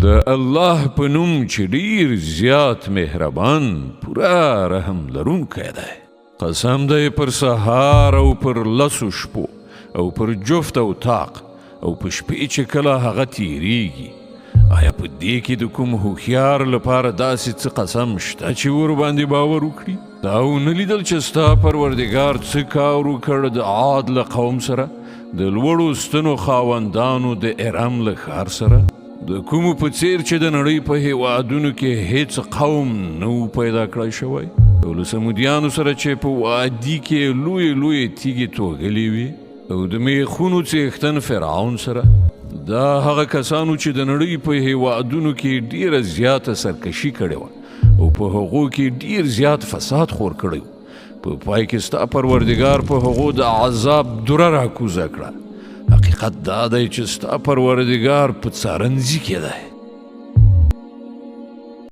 د الله په نوم چې ډیر زیات مهربان پوره رحم لرونکی دی. قسم دی پر سهار او پر لسو شپو او پر جفت او طاق او په شپې چې کله هغه تیریږي. آیا په دې کې د کوم هوښیار لپاره داسې څه قسم شته چې ورباندې باور وکړي؟ دا ونه لیدل چې ستا پروردګار څه کار وکړ د عاد له قوم سره، د لوړو ستنو خاوندانو د ارم له ښار سره، د کومو په څیر چې د نړۍ په هیوادونو کې هیڅ قوم نه و پیدا کړی شوی، او له سمودیانو سره چې په وادي کې لویې تیږې توږلې وي، او د میخونو څښتن فرعون سره. دا هغه کسانو چې د نړۍ په هیوادونو کې ډیره زیاته سرکشي کړې وه او په هغو کې ډیر زیات فساد خور کړی و. په پای کې ستا پروردګار په هغو د عذاب دوره راکوزه کړه. حقیقت دا دی چې ستا پروردګار په څارنځي کې دی.